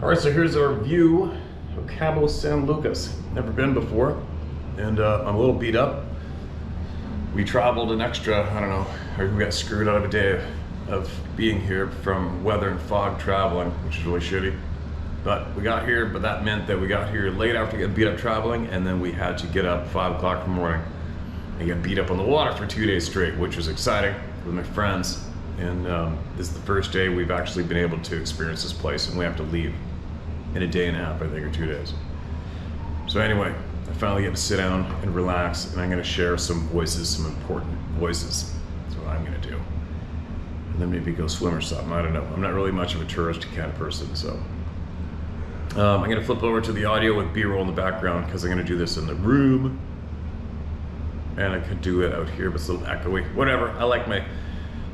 All right, so here's our view of Cabo San Lucas. Never been before, and I'm a little beat up. We traveled an extra, I don't know, or we got screwed out of a day of being here from weather and fog traveling, which is really shitty. But we got here, but that meant that we got here late after getting beat up traveling, and then we had to get up 5 o'clock in the morning and get beat up on the water for 2 days straight, which was exciting with my friends. And this is the first day we've actually been able to experience this place, and we have to leave in a day and a half, I think, or 2 days. So anyway, I finally get to sit down and relax, and I'm gonna share some voices, some important voices. That's what I'm gonna do. And then maybe go swim or something, I don't know. I'm not really much of a tourist kind of person, so. I'm gonna flip over to the audio with B-roll in the background because I'm gonna do this in the room. And I could do it out here, but it's a little echoey. Whatever, I like my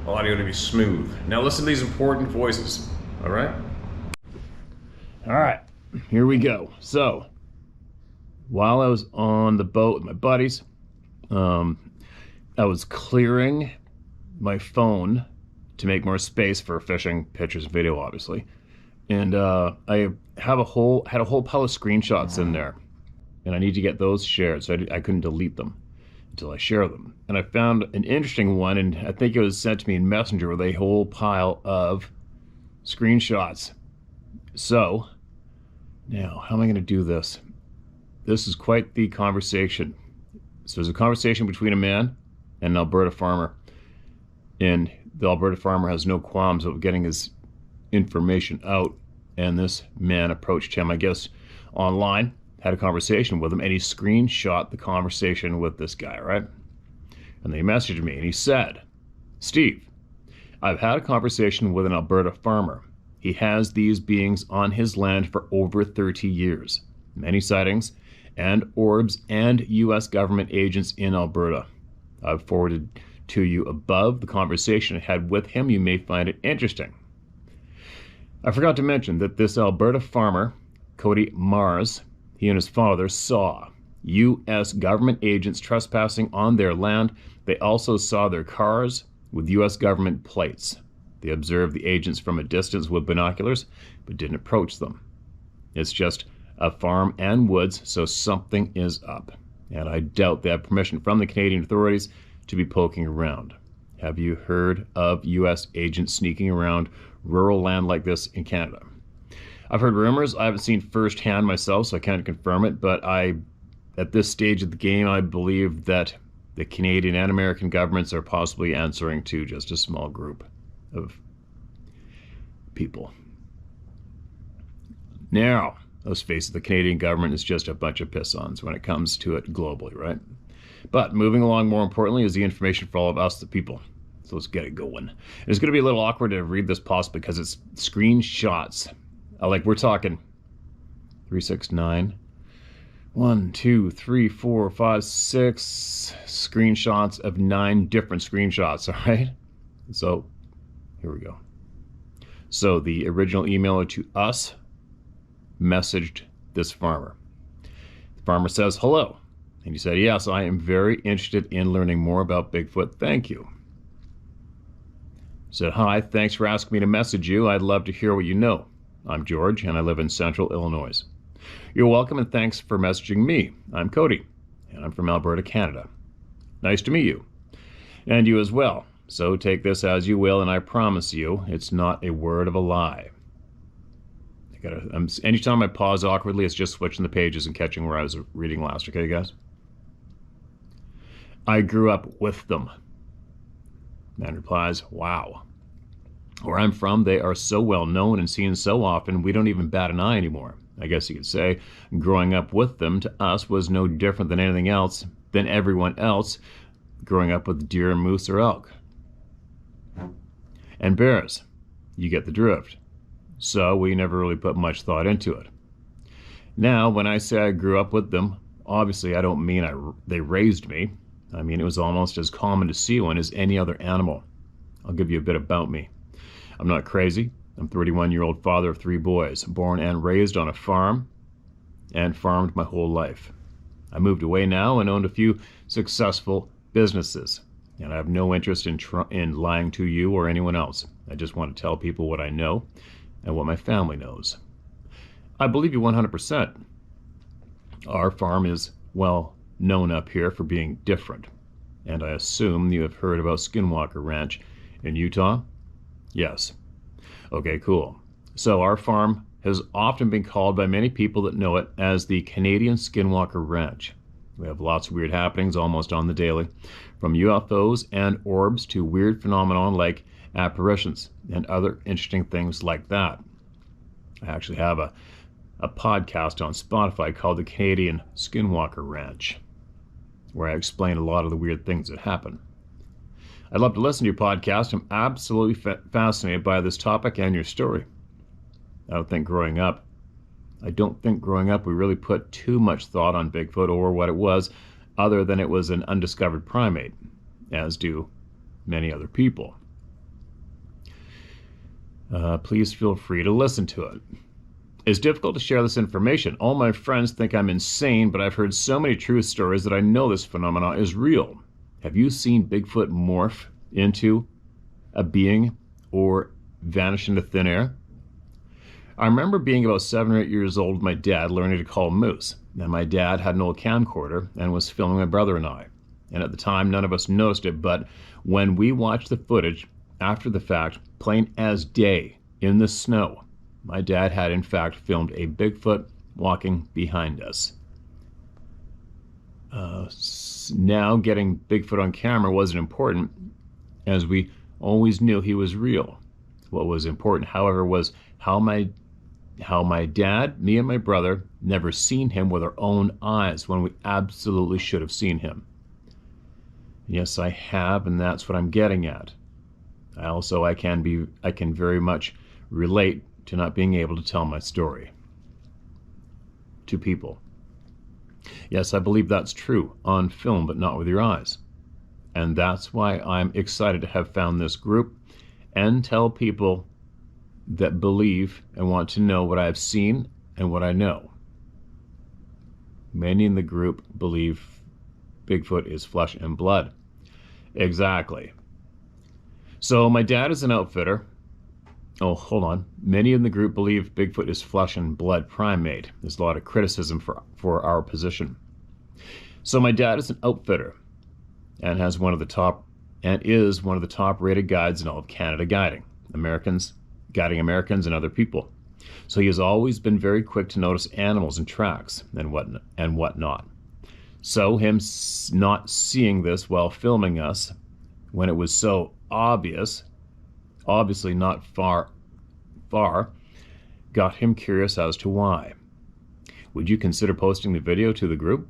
audio to be smooth. Now listen to these important voices, all right? All right, here we go. So, while I was on the boat with my buddies, I was clearing my phone to make more space for fishing, pictures, and video, obviously. And I had a whole pile of screenshots in there, and I need to get those shared, so I couldn't delete them until I share them. And I found an interesting one, and I think it was sent to me in Messenger with a whole pile of screenshots. So, now, how am I going to do this? This is quite the conversation. So there's a conversation between a man and an Alberta farmer. And the Alberta farmer has no qualms about getting his information out. And this man approached him, I guess, online, had a conversation with him, and he screenshot the conversation with this guy, right? And they messaged me, and he said, "Steve, I've had a conversation with an Alberta farmer. He has these beings on his land for over 30 years. Many sightings and orbs and U.S. government agents in Alberta. I've forwarded to you above the conversation I had with him. You may find it interesting." I forgot to mention that this Alberta farmer, Cody Mars, he and his father saw U.S. government agents trespassing on their land. They also saw their cars with U.S. government plates. They observed the agents from a distance with binoculars, but didn't approach them. It's just a farm and woods, so something is up. And I doubt they have permission from the Canadian authorities to be poking around. Have you heard of U.S. agents sneaking around rural land like this in Canada? I've heard rumors. I haven't seen firsthand myself, so I can't confirm it, but at this stage of the game, I believe that the Canadian and American governments are possibly answering to just a small group of people. Now, let's face it, the Canadian government is just a bunch of piss-ons when it comes to it globally, right? But moving along, more importantly, is the information for all of us, the people. So let's get it going. It's going to be a little awkward to read this possibly because it's screenshots. Like we're talking 369, 1, 2, 3, 4, 5, 6 screenshots of 9 different screenshots, all right? So here we go. So the original emailer to us messaged this farmer. The farmer says, "Hello." And he said, "Yes, I am very interested in learning more about Bigfoot. Thank you." Said, "Hi, thanks for asking me to message you. I'd love to hear what you know. I'm George, and I live in central Illinois. You're welcome, and thanks for messaging me. I'm Cody, and I'm from Alberta, Canada. Nice to meet you. And you as well. So take this as you will, and I promise you, it's not a word of a lie." Anytime I pause awkwardly, it's just switching the pages and catching where I was reading last, okay, guys? "I grew up with them." Man replies, "Wow. Where I'm from, they are so well known and seen so often, we don't even bat an eye anymore. I guess you could say growing up with them to us was no different than anything else, than everyone else growing up with deer, moose, or elk. And bears. You get the drift. So we never really put much thought into it. Now, when I say I grew up with them, obviously I don't mean they raised me. I mean, it was almost as common to see one as any other animal. I'll give you a bit about me. I'm not crazy. I'm a 31-year-old father of 3 boys, born and raised on a farm, and farmed my whole life. I moved away now and owned a few successful businesses, and I have no interest in lying to you or anyone else. I just want to tell people what I know and what my family knows. I believe you 100%. Our farm is well known up here for being different. And I assume you have heard about Skinwalker Ranch in Utah? Yes. Okay, cool. So our farm has often been called by many people that know it as the Canadian Skinwalker Ranch. We have lots of weird happenings almost on the daily, from UFOs and orbs to weird phenomenon like apparitions and other interesting things like that. I actually have a podcast on Spotify called the Canadian Skinwalker Ranch, where I explain a lot of the weird things that happen. I'd love to listen to your podcast. I'm absolutely fascinated by this topic and your story. I don't think growing up we really put too much thought on Bigfoot or what it was, other than it was an undiscovered primate, as do many other people. Please feel free to listen to it. It's difficult to share this information. All my friends think I'm insane, but I've heard so many true stories that I know this phenomenon is real. Have you seen Bigfoot morph into a being or vanish into thin air? I remember being about 7 or 8 years old with my dad learning to call moose. And my dad had an old camcorder and was filming my brother and I. And at the time, none of us noticed it, but when we watched the footage after the fact, plain as day, in the snow, my dad had in fact filmed a Bigfoot walking behind us. Now getting Bigfoot on camera wasn't important, as we always knew he was real. What was important, however, was how my dad, me and my brother, never seen him with our own eyes when we absolutely should have seen him. Yes, I have, and that's what I'm getting at. I can very much relate to not being able to tell my story to people. Yes, I believe that's true on film, but not with your eyes. And that's why I'm excited to have found this group and tell people that believe and want to know what I've seen and what I know. Many in the group believe Bigfoot is flesh and blood. Exactly. So my dad is an outfitter. Oh, hold on. Many in the group believe Bigfoot is flesh and blood primate. There's a lot of criticism for our position. So my dad is an outfitter and is one of the top rated guides in all of Canada guiding Americans and other people. So he has always been very quick to notice animals and tracks and whatnot. So him not seeing this while filming us when it was so obviously not far, got him curious as to why. Would you consider posting the video to the group?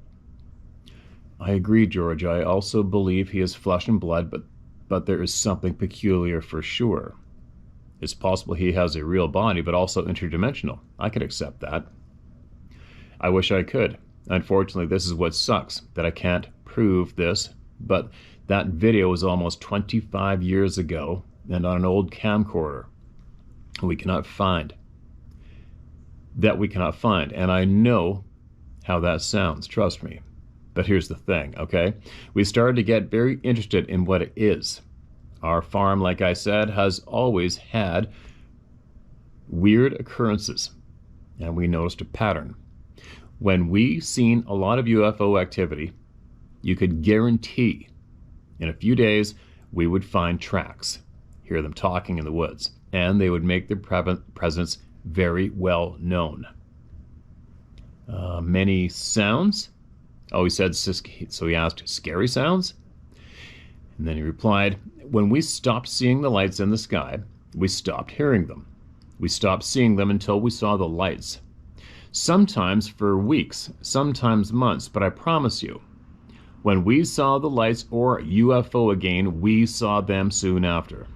I agree, George. I also believe he is flesh and blood, but there is something peculiar for sure. It's possible he has a real body, but also interdimensional. I could accept that. I wish I could. Unfortunately, this is what sucks, that I can't prove this, but that video was almost 25 years ago and on an old camcorder we cannot find. And I know how that sounds, trust me. But here's the thing, okay? We started to get very interested in what it is. Our farm, like I said, has always had weird occurrences, and we noticed a pattern. When we seen a lot of UFO activity, you could guarantee in a few days we would find tracks, hear them talking in the woods, and they would make their presence very well known. Many sounds? Oh, he said, so he asked, scary sounds? And then he replied, when we stopped seeing the lights in the sky, we stopped hearing them. We stopped seeing them until we saw the lights. Sometimes for weeks, sometimes months, but I promise you, when we saw the lights or UFO again, we saw them soon after.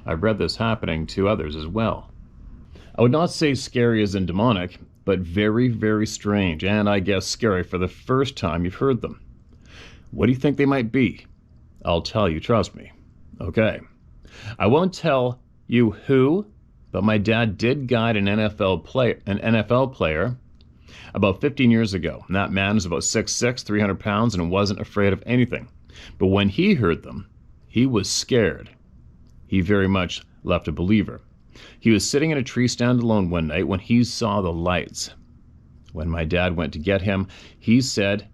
I've read this happening to others as well. I would not say scary as in demonic, but very, very strange, and I guess scary for the first time you've heard them. What do you think they might be? I'll tell you, trust me. Okay. I won't tell you who, but my dad did guide an NFL player about 15 years ago. And that man was about 6'6", 300 pounds, and wasn't afraid of anything. But when he heard them, he was scared. He very much left a believer. He was sitting in a tree stand alone one night when he saw the lights. When my dad went to get him, he said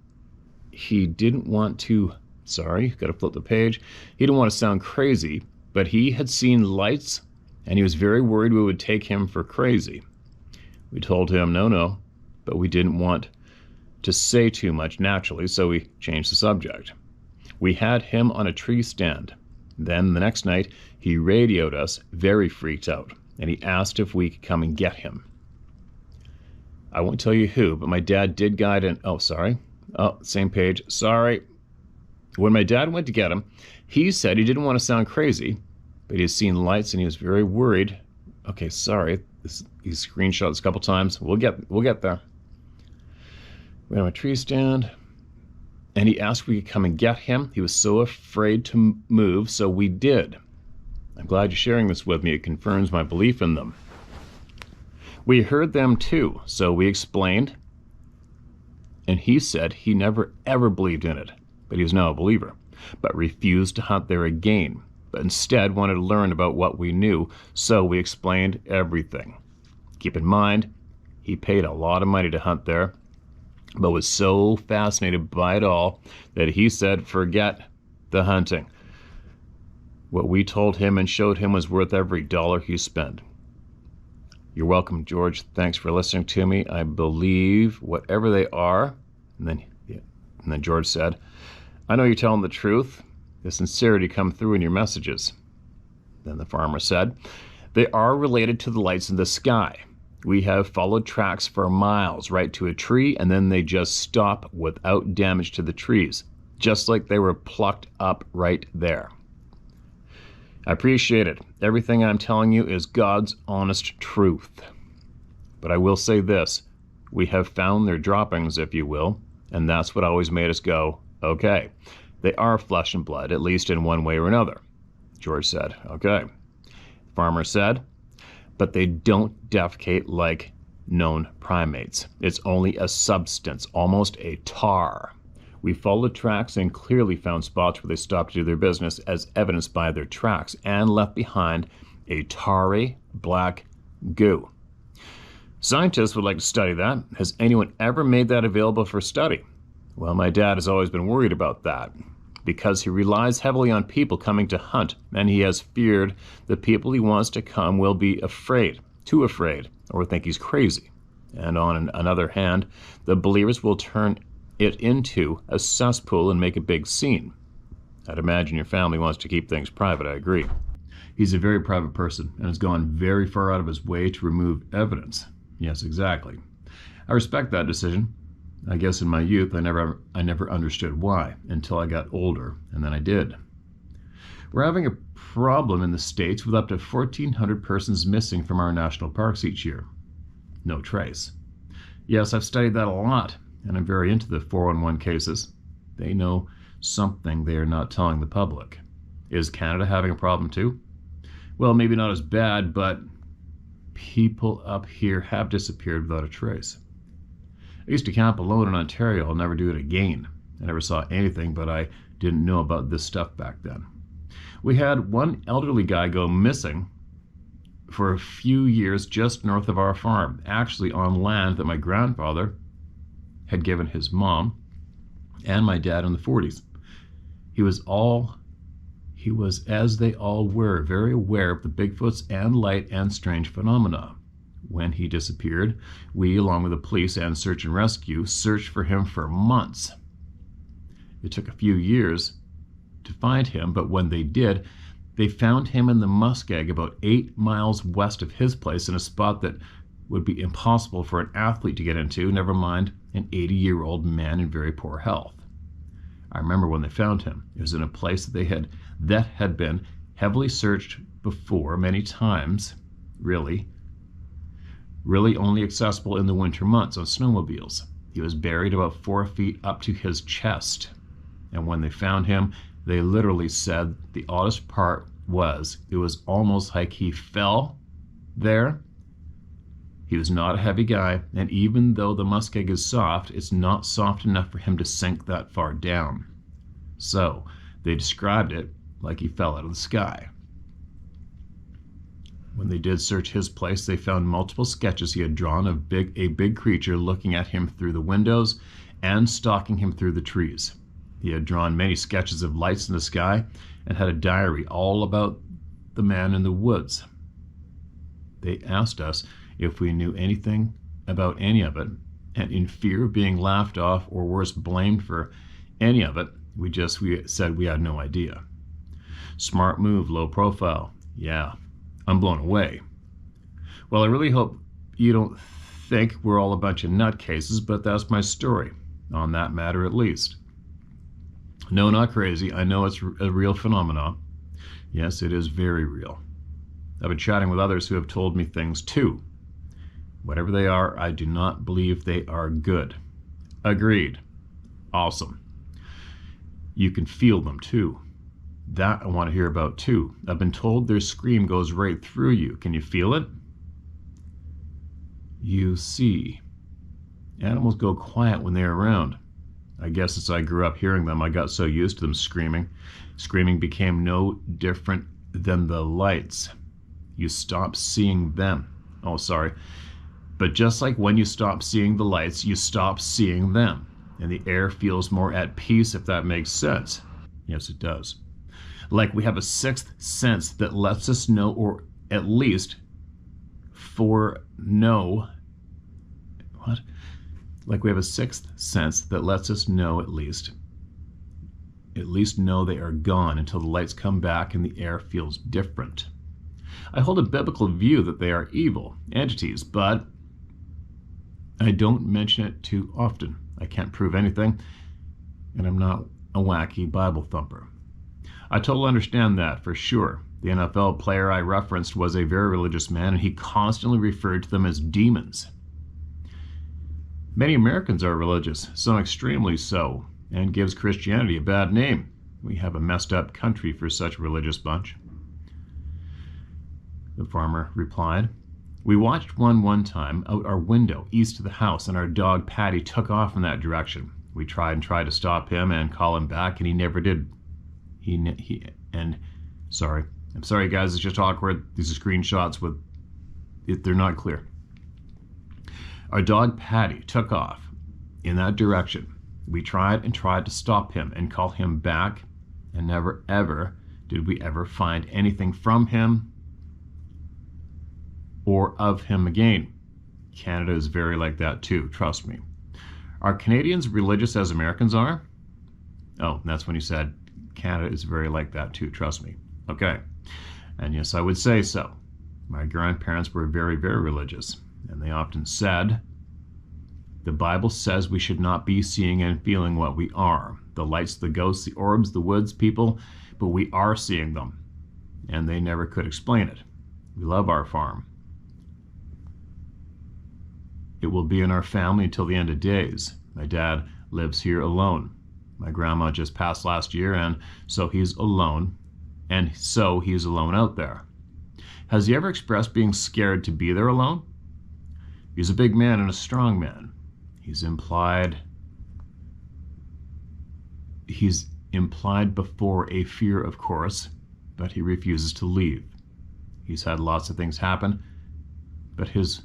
he didn't want to, got to flip the page. He didn't want to sound crazy, but he had seen lights and he was very worried we would take him for crazy. We told him no, but we didn't want to say too much naturally, so we changed the subject. We had him on a tree stand. Then the next night, he radioed us, very freaked out, and he asked if we could come and get him. I won't tell you who, but my dad did guide in. Same page. Sorry. When my dad went to get him, he said he didn't want to sound crazy, but he had seen lights and he was very worried. Okay, sorry. He screenshot this a couple times. We'll get there. We had a tree stand, and he asked if we could come and get him. He was so afraid to move, so we did. I'm glad you're sharing this with me. It confirms my belief in them. We heard them too, so we explained, and he said he never ever believed in it, but he was now a believer, but refused to hunt there again, but instead wanted to learn about what we knew, so we explained everything. Keep in mind, he paid a lot of money to hunt there, but was so fascinated by it all that he said, forget the hunting. What we told him and showed him was worth every dollar he spent. You're welcome, George. Thanks for listening to me. I believe whatever they are. And then George said, I know you're telling the truth. The sincerity come through in your messages. Then the farmer said, they are related to the lights in the sky. We have followed tracks for miles right to a tree, and then they just stop without damage to the trees, just like they were plucked up right there. I appreciate it. Everything I'm telling you is God's honest truth. But I will say this, we have found their droppings, if you will, and that's what always made us go, okay, they are flesh and blood, at least in one way or another. George said, okay. Farmer said, but they don't defecate like known primates. It's only a substance, almost a tar. We followed tracks and clearly found spots where they stopped to do their business as evidenced by their tracks and left behind a tarry black goo. Scientists would like to study that. Has anyone ever made that available for study? Well, my dad has always been worried about that because he relies heavily on people coming to hunt, and he has feared the people he wants to come will be afraid, too afraid, or think he's crazy. And on another hand, the believers will turn it into a cesspool and make a big scene. I'd imagine your family wants to keep things private, I agree. He's a very private person and has gone very far out of his way to remove evidence. Yes, exactly. I respect that decision. I guess in my youth, I never understood why until I got older, and then I did. We're having a problem in the States with up to 1,400 persons missing from our national parks each year. No trace. Yes, I've studied that a lot, and I'm very into the 411 cases. They know something they are not telling the public. Is Canada having a problem too? Well, maybe not as bad, but people up here have disappeared without a trace. I used to camp alone in Ontario. I'll never do it again. I never saw anything, but I didn't know about this stuff back then. We had one elderly guy go missing for a few years just north of our farm, actually on land that my grandfather had given his mom and my dad in the 40s. He was, as they all were, very aware of the Bigfoots and light and strange phenomena. When he disappeared, we, along with the police and search and rescue, searched for him for months. It took a few years to find him, but when they did, they found him in the muskeg about 8 miles west of his place in a spot that would be impossible for an athlete to get into, never mind an 80-year-old man in very poor health. I remember when they found him. It was in a place that had been heavily searched before many times, really only accessible in the winter months on snowmobiles. He was buried about 4 feet up to his chest. And when they found him, they literally said the oddest part was it was almost like he fell there. He was not a heavy guy, and even though the muskeg is soft, it's not soft enough for him to sink that far down. So they described it like he fell out of the sky. When When they did search his place, they found multiple sketches he had drawn of a big creature looking at him through the windows and stalking him through the trees. He had drawn many sketches of lights in the sky and had a diary all about the man in the woods. They asked us if we knew anything about any of it, and in fear of being laughed off or worse, blamed for any of it, we said we had no idea. Smart move, low profile. Yeah, I'm blown away. Well, I really hope you don't think we're all a bunch of nutcases, but that's my story, on that matter at least. No, not crazy. I know it's a real phenomenon. Yes, it is very real. I've been chatting with others who have told me things too. Whatever they are, I do not believe they are good. Agreed. Awesome. You can feel them too. That I want to hear about too. I've been told their scream goes right through you. Can you feel it? You see, animals go quiet when they're around. I guess as I grew up hearing them, I got so used to them screaming. Screaming became no different than the lights. You stop seeing them. Oh, sorry. But just like when you stop seeing the lights, you stop seeing them. And the air feels more at peace, if that makes sense. Yes, it does. Like we have a sixth sense that lets us know, or at least foreknow. What? Like we have a sixth sense that lets us know at least know they are gone until the lights come back and the air feels different. I hold a biblical view that they are evil entities, but I don't mention it too often. I can't prove anything, and I'm not a wacky Bible thumper. I totally understand that for sure. The NFL player I referenced was a very religious man, and he constantly referred to them as demons. Many Americans are religious, some extremely so, and gives Christianity a bad name. We have a messed up country for such a religious bunch. The farmer replied, "We watched one time out our window east of the house, and our dog Patty took off in that direction. We tried to stop him and call him back, and he never did. I'm sorry guys, it's just awkward. These are screenshots they're not clear. Our dog Patty took off in that direction. We tried to stop him and call him back, and never ever did we ever find anything from him or of him again. Canada is very like that too, trust me. Are Canadians religious as Americans are?" Oh, that's when he said, Canada is very like that too, trust me. Okay, and yes, I would say so. My grandparents were very, very religious, and they often said, the Bible says we should not be seeing and feeling what we are. The lights, the ghosts, the orbs, the woods, people, but we are seeing them, and they never could explain it. We love our farm. It will be in our family until the end of days. My dad lives here alone. My grandma just passed last year, and so he's alone out there. Has he ever expressed being scared to be there alone? He's a big man and a strong man. He's implied before a fear, of course, but he refuses to leave. He's had lots of things happen, but his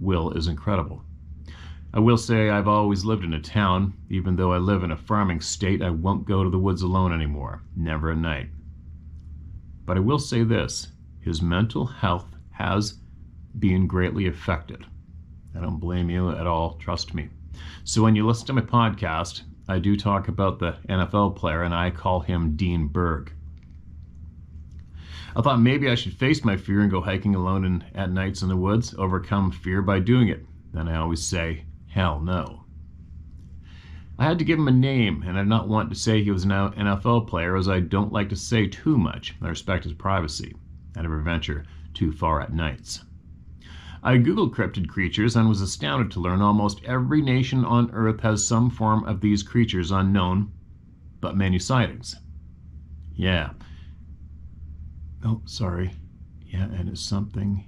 will is incredible. I will say I've always lived in a town. Even though I live in a farming state, I won't go to the woods alone anymore, never at night. But I will say this, his mental health has been greatly affected. I don't blame you at all, trust me. So when you listen to my podcast, I do talk about the NFL player, and I call him Dean Berg. I thought maybe I should face my fear and go hiking alone at nights in the woods, overcome fear by doing it. Then I always say, hell no. I had to give him a name, and I did not want to say he was an NFL player, as I don't like to say too much. I respect his privacy. I never venture too far at nights. I googled cryptid creatures and was astounded to learn almost every nation on Earth has some form of these creatures unknown, but many sightings. Yeah. Oh, sorry. Yeah, and it's something.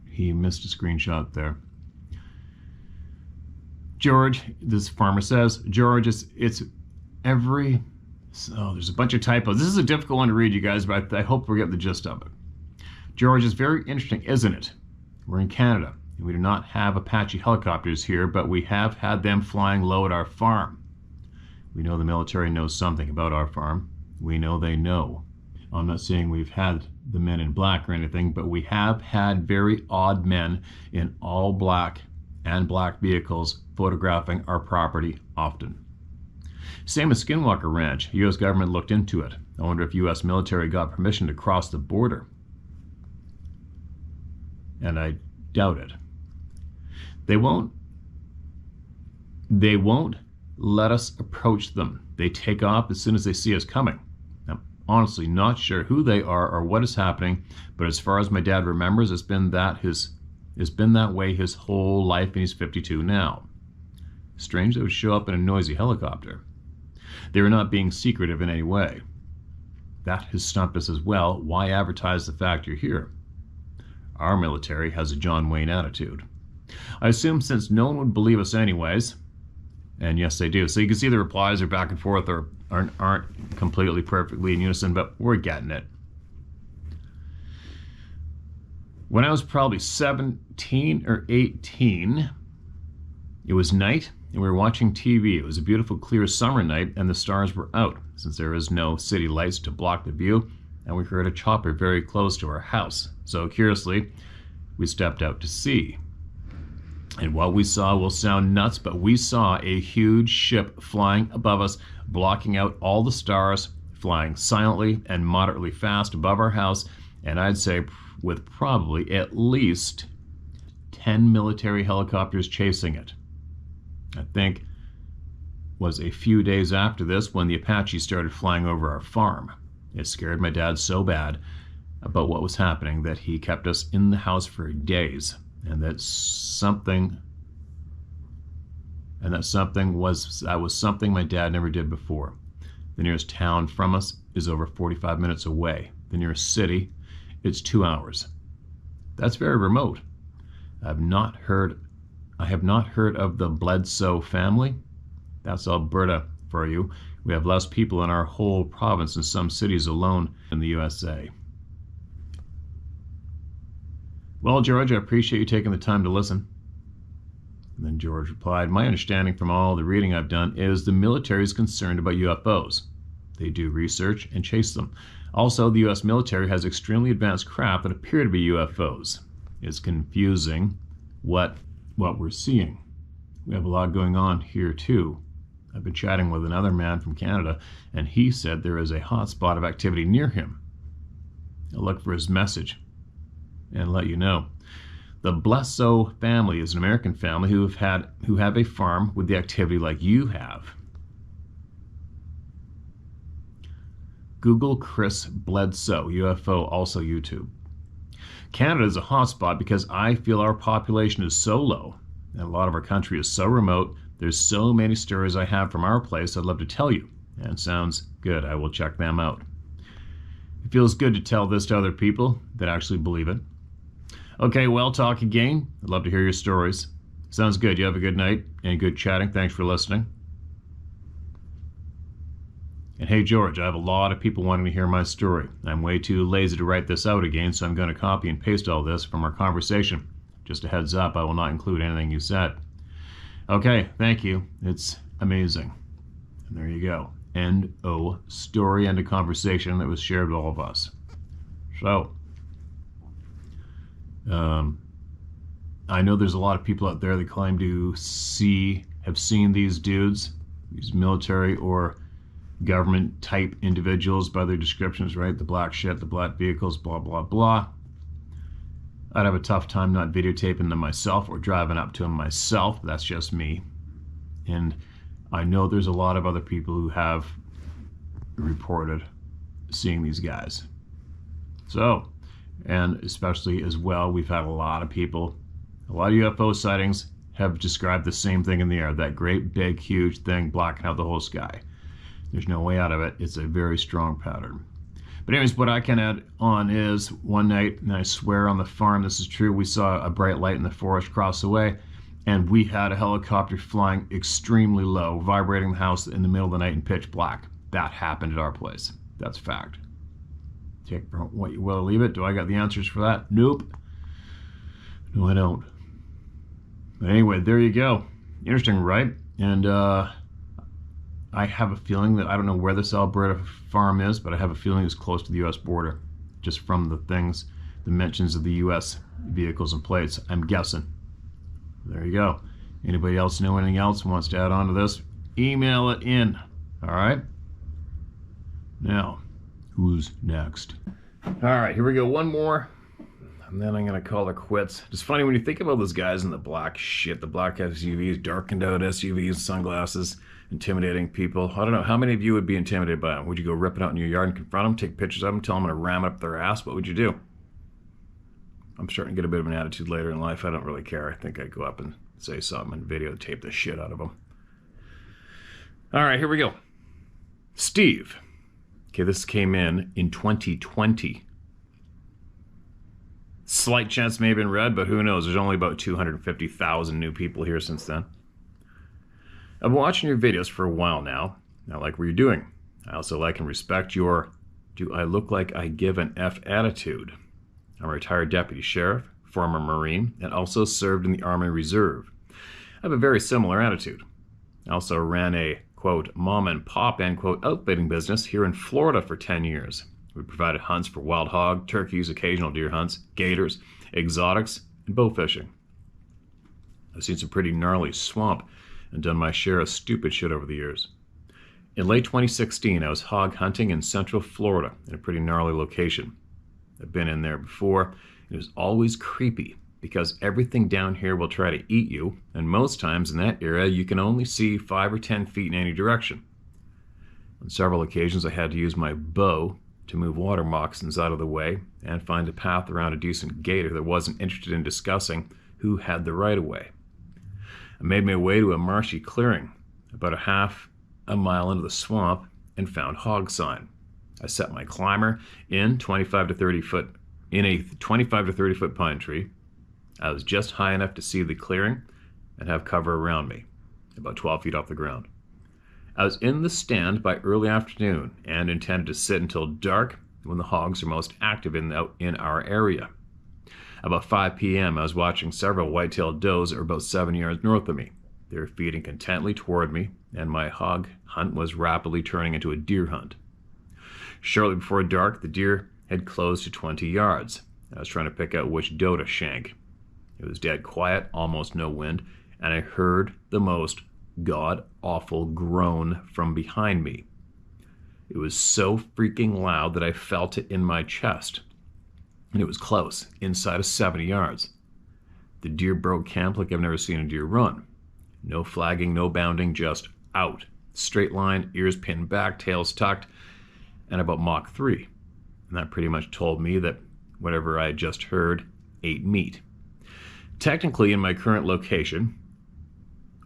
He missed a screenshot there. George, this farmer says, George, it's every. Oh, there's a bunch of typos. This is a difficult one to read, you guys, but I hope we get the gist of it. George, it's very interesting, isn't it? We're in Canada, and we do not have Apache helicopters here, but we have had them flying low at our farm. We know the military knows something about our farm. We know they know. I'm not saying we've had the men in black or anything, but we have had very odd men in all black and black vehicles photographing our property often. Same as Skinwalker Ranch. The U.S. government looked into it. I wonder if U.S. military got permission to cross the border. And I doubt it. They won't let us approach them. They take off as soon as they see us coming. I'm honestly not sure who they are or what is happening, but as far as my dad remembers, it's been that way his whole life, and he's 52 now. Strange they would show up in a noisy helicopter. They were not being secretive in any way. That has stumped us as well. Why advertise the fact you're here? Our military has a John Wayne attitude. I assume since no one would believe us anyways, and yes they do. So you can see the replies are back and forth or aren't completely perfectly in unison, but we're getting it. When I was probably 17 or 18, it was night and we were watching TV. It was a beautiful clear summer night and the stars were out since there is no city lights to block the view, and we heard a chopper very close to our house. So curiously, we stepped out to see. And what we saw will sound nuts, but we saw a huge ship flying above us, blocking out all the stars, flying silently and moderately fast above our house, and I'd say with probably at least 10 military helicopters chasing it. I think was a few days after this when the Apache started flying over our farm. It scared my dad so bad about what was happening that he kept us in the house for days, and that was something my dad never did before. The nearest town from us is over 45 minutes away. The nearest city, it's 2 hours. That's very remote. I have not heard of the Bledsoe family. That's Alberta for you. We have less people in our whole province than some cities alone in the USA. Well, George, I appreciate you taking the time to listen. And then George replied, my understanding from all the reading I've done is the military is concerned about UFOs. They do research and chase them. Also, the U.S. military has extremely advanced craft that appear to be UFOs. It's confusing what we're seeing. We have a lot going on here too. I've been chatting with another man from Canada, and he said there is a hot spot of activity near him. I'll look for his message and let you know. The Bledsoe family is an American family who have a farm with the activity like you have. Google Chris Bledsoe, UFO, also YouTube. Canada is a hotspot because I feel our population is so low and a lot of our country is so remote. There's so many stories I have from our place I'd love to tell you. And it sounds good. I will check them out. It feels good to tell this to other people that actually believe it. Okay, well, talk again. I'd love to hear your stories. Sounds good. You have a good night and good chatting. Thanks for listening. And hey, George, I have a lot of people wanting to hear my story. I'm way too lazy to write this out again, so I'm going to copy and paste all this from our conversation. Just a heads up, I will not include anything you said. Okay, thank you. It's amazing. And there you go. End of story, end of conversation that was shared with all of us. So, I know there's a lot of people out there that claim to have seen these dudes, these military or government type individuals by their descriptions, right? The black shit, the black vehicles, blah, blah, blah. I'd have a tough time not videotaping them myself or driving up to them myself. That's just me. And I know there's a lot of other people who have reported seeing these guys. So, and especially as well, we've had a lot of UFO sightings have described the same thing in the air, that great big huge thing blocking out the whole sky. There's no way out of it. It's a very strong pattern. But anyways, what I can add on is one night, and I swear on the farm this is true, we saw a bright light in the forest cross the way, and we had a helicopter flying extremely low, vibrating the house in the middle of the night in pitch black. That happened at our place. That's a fact. Take for what you will, leave it. Do I got the answers for that? Nope. No, I don't. But anyway, there you go. Interesting, right? And I have a feeling that, I don't know where this Alberta farm is, but I have a feeling it's close to the U.S. border, just from the things, the mentions of the U.S. vehicles and plates. I'm guessing. There you go. Anybody else know anything else wants to add on to this? Email it in. All right? Now, who's next? All right, here we go. One more, and then I'm going to call it quits. It's funny when you think about those guys in the black shit, the black SUVs, darkened out SUVs, sunglasses, intimidating people. I don't know, how many of you would be intimidated by them? Would you go rip it out in your yard and confront them, take pictures of them, tell them to ram it up their ass? What would you do? I'm starting to get a bit of an attitude later in life. I don't really care. I think I'd go up and say something and videotape the shit out of them. All right, here we go. Steve. Okay, this came in 2020. Slight chance may have been read, but who knows? There's only about 250,000 new people here since then. I've been watching your videos for a while now. I like what you're doing. I also like and respect your "do I look like I give an F" attitude. I'm a retired deputy sheriff, former Marine, and also served in the Army Reserve. I have a very similar attitude. I also ran a, quote, mom and pop, end quote, outfitting business here in Florida for 10 years. We provided hunts for wild hog, turkeys, occasional deer hunts, gators, exotics, and bow fishing. I've seen some pretty gnarly swamp and done my share of stupid shit over the years. In late 2016, I was hog hunting in Central Florida in a pretty gnarly location. I've been in there before. It was always creepy because everything down here will try to eat you, and most times in that area you can only see 5 or 10 feet in any direction. On several occasions I had to use my bow to move water moccasins out of the way and find a path around a decent gator that wasn't interested in discussing who had the right of way. I made my way to a marshy clearing about a half a mile into the swamp and found hog sign. I set my climber in a 25 to 30 foot pine tree. I was just high enough to see the clearing and have cover around me, about 12 feet off the ground. I was in the stand by early afternoon and intended to sit until dark when the hogs are most active in our area. About 5 p.m. I was watching several white-tailed does that were about 7 yards north of me. They were feeding contently toward me, and my hog hunt was rapidly turning into a deer hunt. Shortly before dark, the deer had closed to 20 yards. I was trying to pick out which doe to shank. It was dead quiet, almost no wind, and I heard the most god-awful groan from behind me. It was so freaking loud that I felt it in my chest. And it was close, inside of 70 yards. The deer broke camp like I've never seen a deer run. No flagging, no bounding, just out. Straight line, ears pinned back, tails tucked, and about Mach 3. And that pretty much told me that whatever I had just heard ate meat. Technically, in my current location,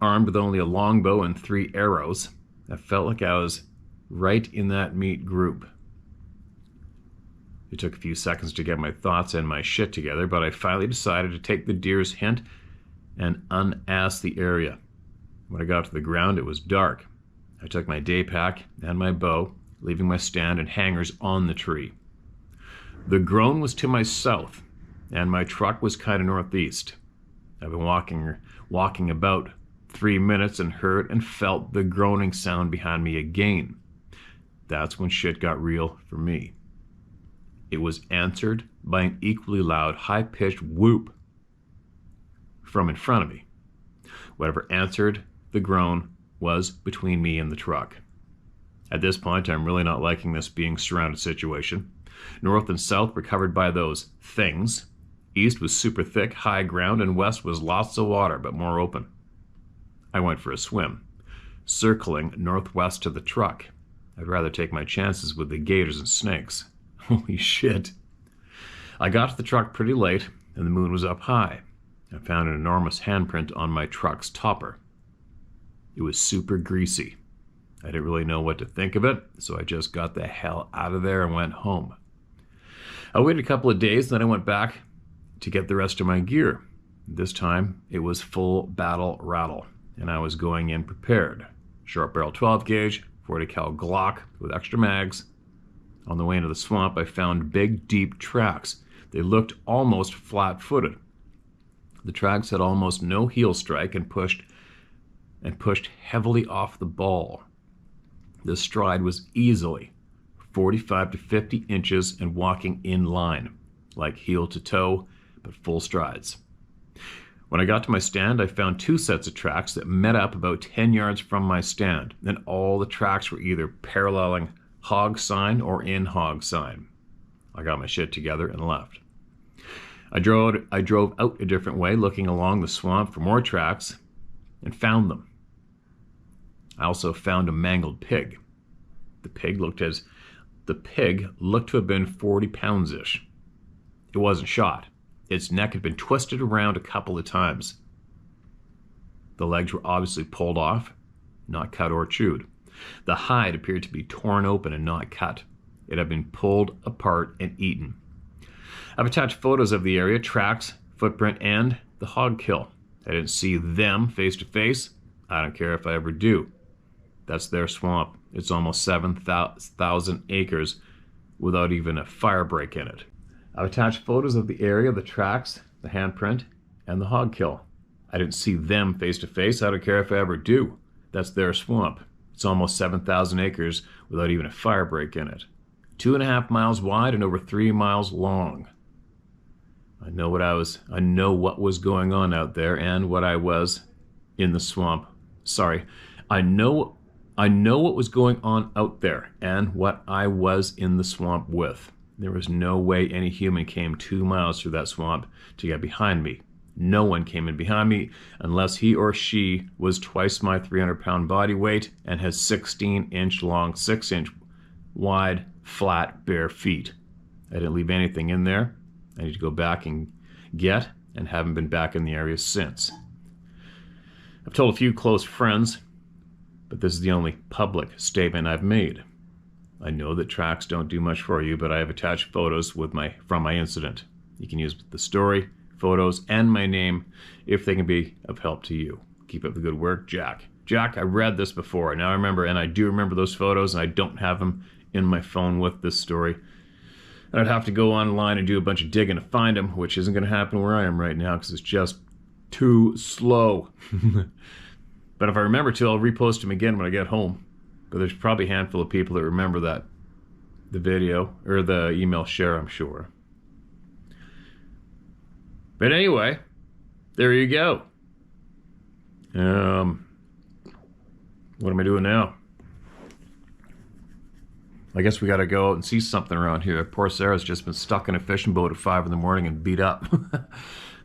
armed with only a longbow and 3 arrows, I felt like I was right in that meat group. It took a few seconds to get my thoughts and my shit together, but I finally decided to take the deer's hint and unass the area. When I got to the ground, it was dark. I took my day pack and my bow, leaving my stand and hangers on the tree. The groan was to my south, and my truck was kind of northeast. I've been walking about 3 minutes and heard and felt the groaning sound behind me again. That's when shit got real for me. It was answered by an equally loud, high-pitched whoop from in front of me. Whatever answered the groan was between me and the truck. At this point, I'm really not liking this being surrounded situation. North and south were covered by those things. East was super thick, high ground, and west was lots of water, but more open. I went for a swim, circling northwest to the truck. I'd rather take my chances with the gators and snakes. Holy shit. I got to the truck pretty late, and the moon was up high. I found an enormous handprint on my truck's topper. It was super greasy. I didn't really know what to think of it, so I just got the hell out of there and went home. I waited a couple of days, then I went back to get the rest of my gear. This time, it was full battle rattle, and I was going in prepared. Short barrel 12 gauge, 40 cal Glock with extra mags, On the way into the swamp, I found big, deep tracks. They looked almost flat-footed. The tracks had almost no heel strike and pushed heavily off the ball. The stride was easily 45 to 50 inches and walking in line, like heel to toe, but full strides. When I got to my stand, I found 2 sets of tracks that met up about 10 yards from my stand, and all the tracks were either paralleling hog sign or in hog sign. I got my shit together and left. I drove out a different way, looking along the swamp for more tracks, and found them. I also found a mangled pig. The pig looked to have been 40 pounds-ish. It wasn't shot. Its neck had been twisted around a couple of times. The legs were obviously pulled off, not cut or chewed. The hide appeared to be torn open and not cut. It had been pulled apart and eaten. I've attached photos of the area, tracks, footprint, and the hog kill. I didn't see them face to face. I don't care if I ever do. That's their swamp. It's almost 7,000 acres without even a fire break in it. I've attached photos of the area, the tracks, the handprint, and the hog kill. I didn't see them face to face. I don't care if I ever do. That's their swamp. It's almost 7,000 acres without even a fire break in it. 2.5 miles wide and over 3 miles long. I know what was going on out there and what I was in the swamp. Sorry. I know what was going on out there and what I was in the swamp with. There was no way any human came 2 miles through that swamp to get behind me. No one came in behind me unless he or she was twice my 300-pound body weight and has 16-inch long, 6-inch wide, flat, bare feet. I didn't leave anything in there. I need to go back and get, and haven't been back in the area since. I've told a few close friends, but this is the only public statement I've made. I know that tracks don't do much for you, but I have attached photos from my incident. You can use the story, photos, and my name if they can be of help to you. Keep up the good work, Jack. Jack, I read this before. Now I remember, and I do remember those photos, and I don't have them in my phone with this story. And I'd have to go online and do a bunch of digging to find them, which isn't going to happen where I am right now because it's just too slow. But if I remember to, I'll repost them again when I get home. But there's probably a handful of people that remember the video, or the email share, I'm sure. But anyway, there you go. What am I doing now? I guess we got to go out and see something around here. Poor Sarah's just been stuck in a fishing boat at 5 in the morning and beat up.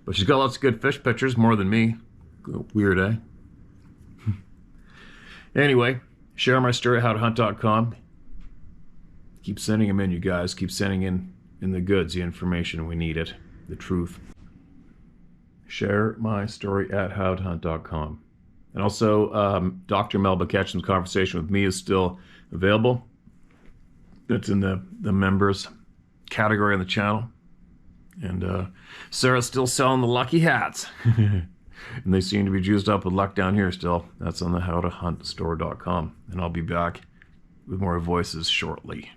But she's got lots of good fish pictures, more than me. Weird, eh? Anyway, share my story at howtohunt.com. Keep sending them in, you guys. Keep sending in the goods, the information. We need it. The truth. Share my story at howtohunt.com. And also, Dr. Melba Ketchum's conversation with me is still available. It's in the members category on the channel. And Sarah's still selling the lucky hats. And they seem to be juiced up with luck down here still. That's on the howtohuntstore.com. And I'll be back with more voices shortly.